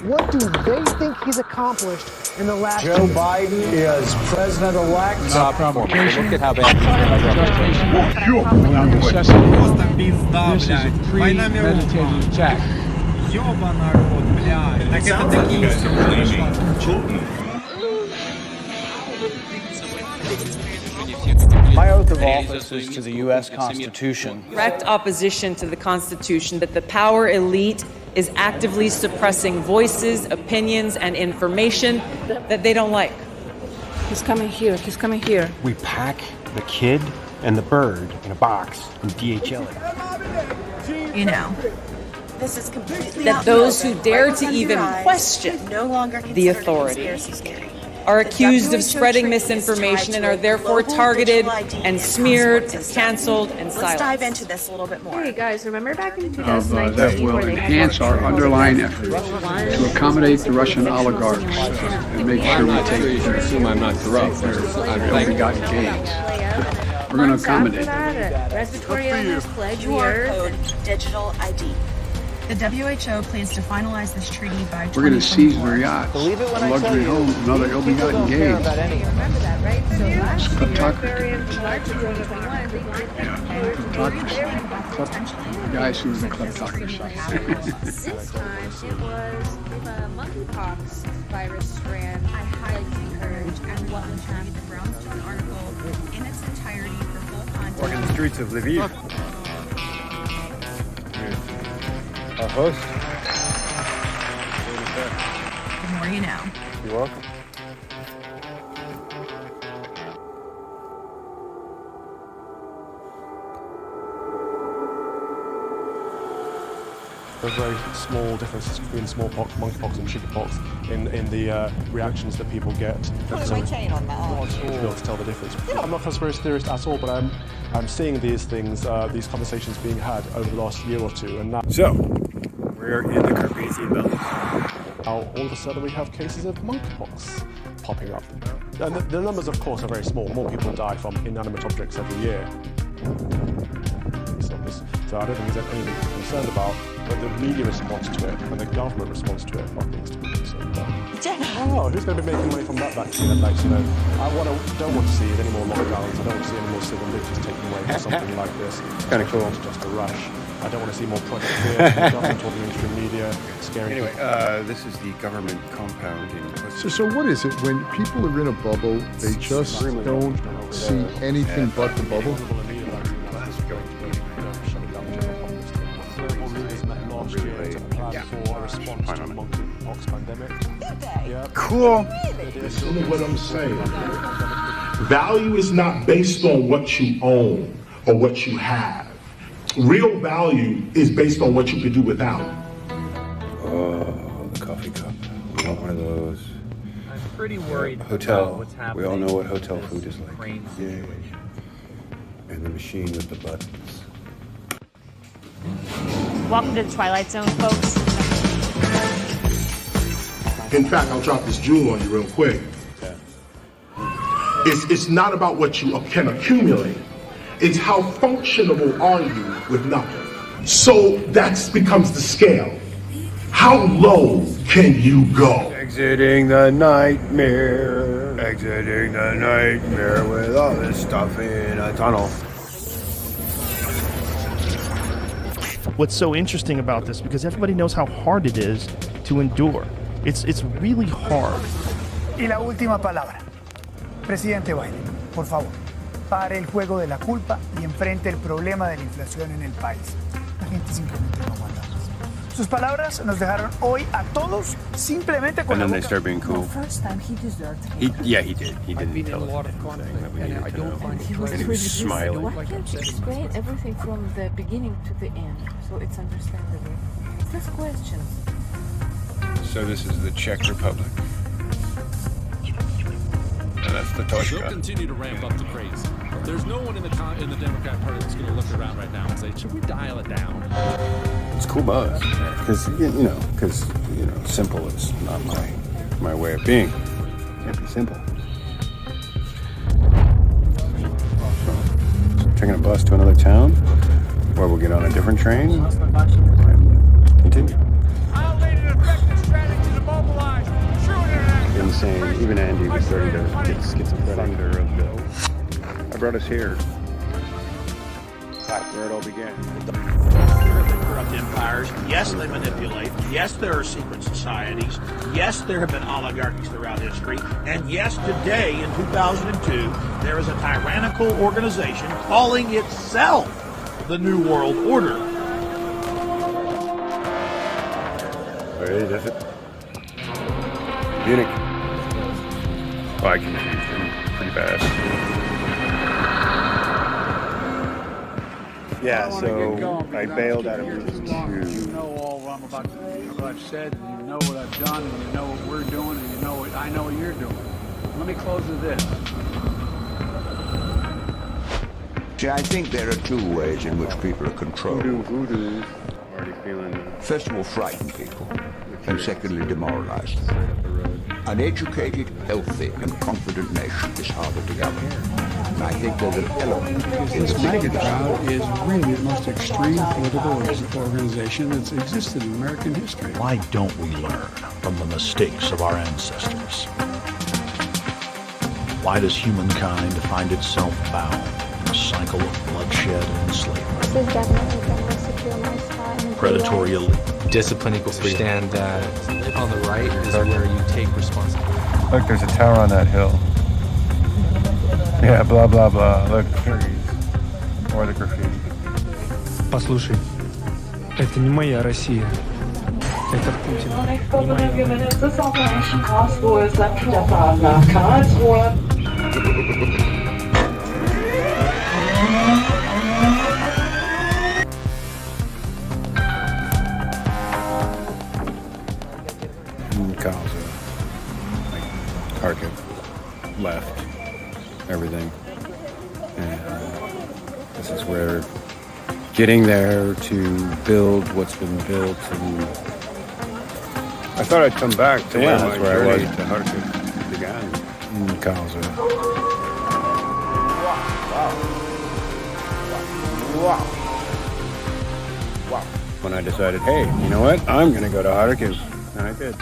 What do they think he's accomplished in the last Joe Biden is president-elect. Look at how bad Around necessity. This is a premeditated attack. My oath of office is to the U.S. Constitution. Direct opposition to the Constitution that the power elite is actively suppressing voices, opinions, and information that they don't like. He's coming here. He's coming here. We pack the kid and the bird in a box and DHL it. You know. This is completely That those who dare to even question the authority are accused of spreading misinformation and are therefore targeted and smeared and canceled and silenced. Let's dive into this a little bit more. Hey guys, remember back in That 2019 will where they enhance our underlying efforts to accommodate the Russian oligarchs and make sure we take you assume I'm not corrupt. we got gains. We're going to accommodate them. Respiratory illness pledge QR code digital ID. The WHO plans to finalize this treaty by 2024. We're going to seize their yachts, Believe it when I luxury tell you, homes, and other ill-begotten gains. about any of Remember that, right? So last year, Kleptocracy. very in March of 2021, they The guys who were the kleptocracy. This time it was if a monkeypox virus strand. I highly encourage and what would have the Brownstone article In its entirety for full content. Walking the streets of Lviv. Our host. The more you know. You're welcome. There's very small differences between smallpox, monkeypox, and chickenpox in the reactions that people get. Putting my chain on my arm. To be able to tell the difference. I'm not a conspiracy theorist at all, but I'm seeing these things, these conversations being had over the last year or two, and now. So, we're in the Carpathian Mountains. Now, all of a sudden, we have cases of monkeypox popping up. And the numbers, of course, are very small. More people die from inanimate objects every year. So I don't think there's anything to be concerned about, but the media response to it and the government response to it are things to be concerned about. Oh, who's going to be making money from that vaccine? And I don't want to see any more lockdowns. I don't want to see any more civil liberties taken away for something like this. It's kind of cool. It's just a rush. I don't want to see more Project Fear from the government or the mainstream media scaring Anyway, people. this is the government compound in So what is it when people are in a bubble, they just don't see anything but the bubble? Cool. Listen to what I'm saying. Value is not based on what you own or what you have. Real value is based on what you can do without. Oh, the coffee cup. We want one of those. I'm pretty worried Hotel. about what's happening. We all know what hotel food is like. Ukraine Yeah. situation. And the machine with the buttons. Welcome to the Twilight Zone, folks. In fact, I'll drop this jewel on you real quick. It's not about what you can accumulate. It's how functionable are you with nothing. So that becomes the scale. How low can you go? Exiting the nightmare. Exiting the nightmare with all this stuff in a tunnel. What's so interesting about this, because everybody knows how hard it is to endure. It's really hard. Y la última palabra. Presidente Biden, por favor, pare el juego de la culpa y enfrente el problema de la inflación en el país. La gente simplemente no aguanta más. Sus palabras nos dejaron hoy a todos simplemente con And then la they boca. start being cool. First time he deserved to He did. He didn't been in tell a us lot of anything, conflict, that we and needed I to don't know. find He was And he was smiling. Why can't you explain everything from the beginning to the end so it's understandable? Just questions. So this is the Czech Republic. And that's the She'll Toshka. continue to ramp up the craze. There's no one in the Democrat Party that's going to look around right now and say, should we dial it down? It's cool buzz. Because, simple is not my way of being. Can't be simple. So, taking a bus to another town where we'll get on a different train and continue. I'll lead an effective strategy to insane. Even Andy was starting to get schizophrenic. I brought us here. Where it all began. Corrupt empires. Yes, they manipulate. Yes, there are secret societies. Yes, there have been oligarchies throughout history. And yes, today in 2002, there is a tyrannical organization calling itself the New World Order. Wait, that's it. Munich. Oh, I confused him pretty fast. Yeah, so I bailed out of Munich too. You know all what I'm about to do, what I've said, and you know what I've done, and you know what we're doing, and you know what I know what you're doing. Let me close with this. See, I think there are two ways in which people are controlled. Voodoo. Already feeling that. First of all, frighten people, and secondly, demoralize them. An educated, healthy, and confident nation is harder to govern. And I think there's an element in this MAGA crowd is really the most extreme political organization that's existed in American history. Why don't we learn from the mistakes of our ancestors? Why does humankind find itself bound in a cycle of bloodshed and slavery? This is definitely going to secure my spot in the Predatory elite. Discipline equals freedom. Understand that on the right is where you take responsibility. Look, there's a tower on that hill. Yeah, blah, blah, blah. Look, trees. Or the graffiti. Послушай, это не моя Россия. Это Путин. Kharkiv left everything, and this is where getting there to build what's been built. And I thought I'd come back to that's where I was to Kharkiv began in Gaza. Wow. When I decided, hey, you know what? I'm going to go to Kharkiv, and I did.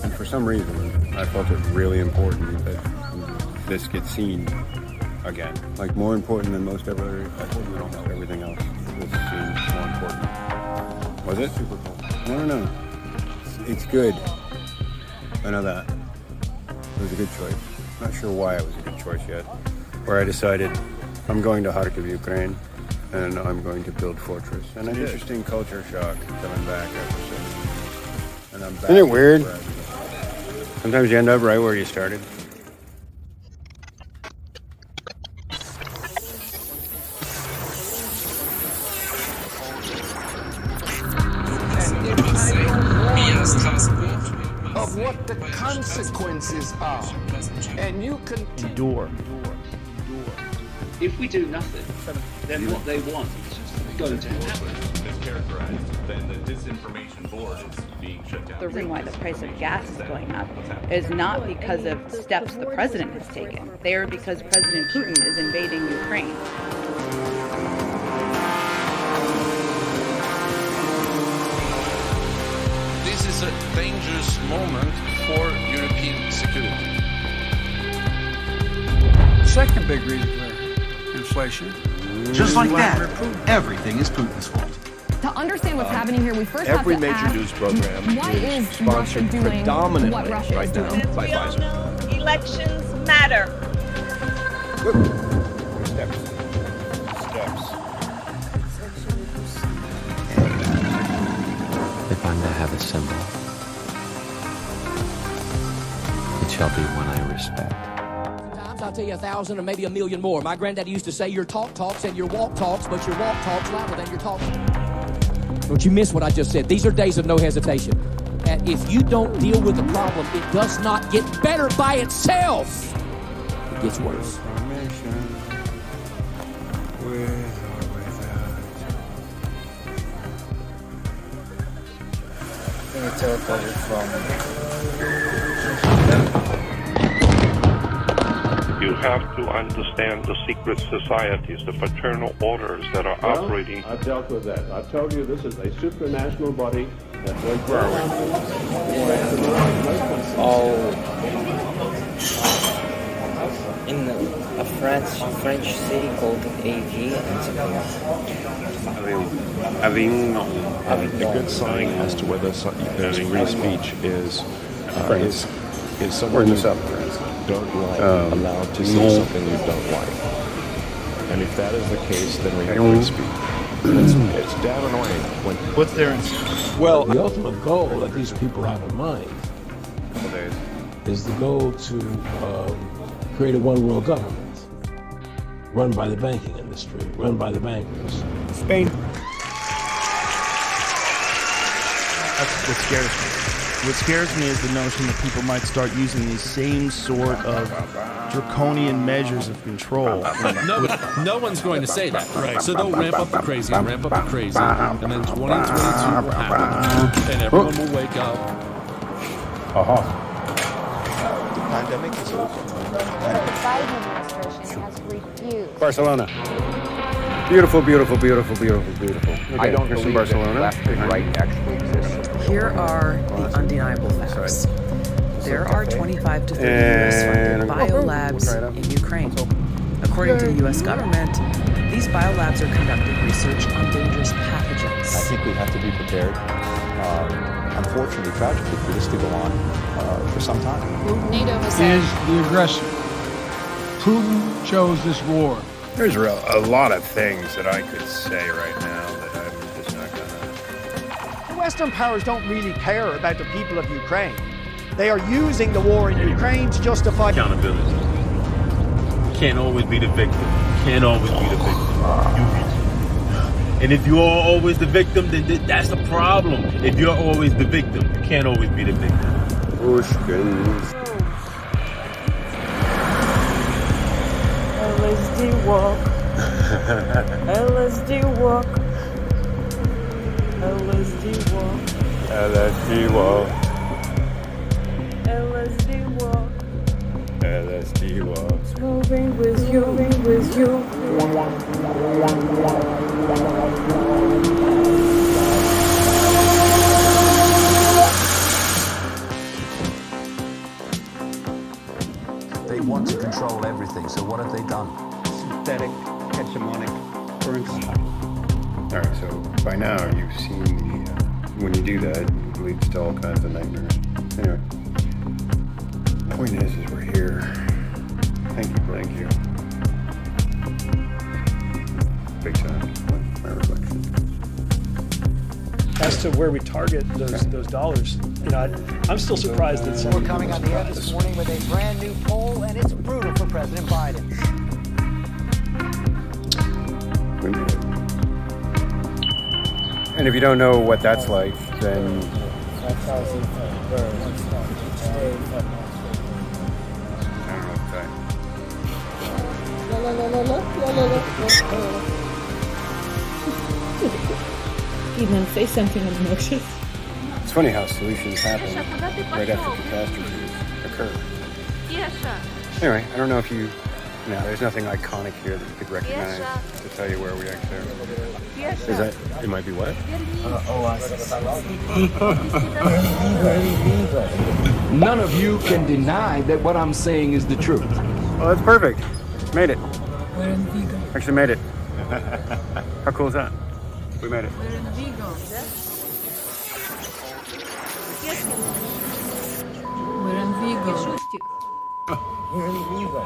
And for some reason, I felt it really important that this gets seen again. Like, more important than most everything else. This seems more important. Was it? Super cool. No. It's good. I know that. It was a good choice. Not sure why it was a good choice yet. Where I decided I'm going to Kharkiv, Ukraine, and I'm going to build fortress. And an interesting culture shock coming back after 7 years. And I'm back. Isn't it weird? Sometimes you end up right where you started. Of what the consequences are, and you can endure. If we do nothing, then what they want is going to happen. Mischaracterized, then the disinformation board is being shut down. The reason why the price of gas is going up is not because of steps the president has taken. They are because President Putin is invading Ukraine. This is a dangerous moment for European security. Second big reason for inflation. Just like that, everything is Putin's fault. To understand what's happening here, we first have to Every major ask, news program what is is Russia sponsored doing, predominantly what Russia right is now doing. by Pfizer. Elections matter. Steps. If I'm to have a symbol, it shall be one I respect. I'll tell you 1,000 or maybe 1,000,000 more. My granddaddy used to say your talk talks and your walk talks, but your walk talks louder than your talk. Don't you miss what I just said? These are days of no hesitation. And if you don't deal with the problem, it does not get better by itself. It gets worse. You have to understand the secret societies, the fraternal orders that are operating. I've dealt with that. I've told you this is a supranational body Where are we? In a French city called AV and something else. Avignon. A good sign as to whether there's free speech is someone in the you south of France. don't like allowed to say something you don't like. And if that is the case, then we have free speech. It's damn annoying when... What's their... Well, the ultimate goal that these people have in mind is the goal to create a one-world government run by the banking industry, run by the bankers. Spain. That's what scares me. What scares me is the notion that people might start using these same sort of draconian measures of control. No one's going to say that. Right. So they'll ramp up the crazy, and then 2022 will happen, and everyone will wake up. The pandemic is over. The Biden administration has refused. Barcelona. Beautiful, beautiful, beautiful, beautiful, beautiful. Okay, I don't here's believe some Barcelona. that left and right actually exists. Here are the undeniable facts. There are 25 to 30 U.S. biolabs in Ukraine. According to the U.S. government, these biolabs are conducting research on dangerous pathogens. I think we have to be prepared, unfortunately, tragically, for this to go on for some time. NATO is the aggressor. Putin chose this war. There's a lot of things that I could say right now that I'm just not gonna. The Western powers don't really care about the people of Ukraine. They are using the war in Ukraine to justify accountability. Can't always be the victim. Can't always be the victim. And if you are always the victim, then that's the problem. If you're always the victim, you can't always be the victim. Pushkins. LSD walk. LSD walk. LSD walk. LSD walk. LSD walk. LSD walk. Moving with you, moving with you. They want to control everything, so what have they done? Synthetic, hegemonic currency. All right, so by now you've seen the, when you do that, it leads to all kinds of nightmares. Anyway, the point is we're here. Thank you. Big time. My reflection. As to where we target those dollars, I'm still surprised that We're coming on the air this morning with a brand new poll, and it's brutal for President Biden. And if you don't know what that's like, then Even say something obnoxious. it's funny how solutions happen right after catastrophes occur. Anyway, I don't know if there's nothing iconic here that you could recognize to tell you where we actually are. Is that, it might be what? None of you can deny that what I'm saying is the truth. Oh, that's perfect. Made it. We're in Vigo. Actually made it. How cool is that? We made it. We're in Vigo. We're in Vigo. We're in Vigo.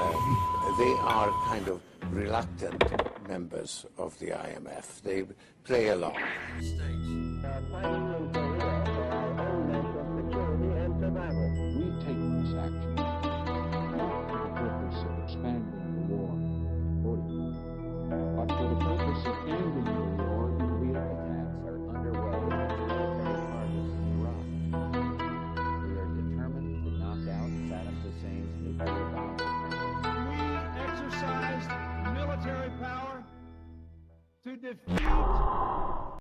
They are kind of reluctant members of the IMF. They play along. Finally, in Korea, there are elements of security and survival.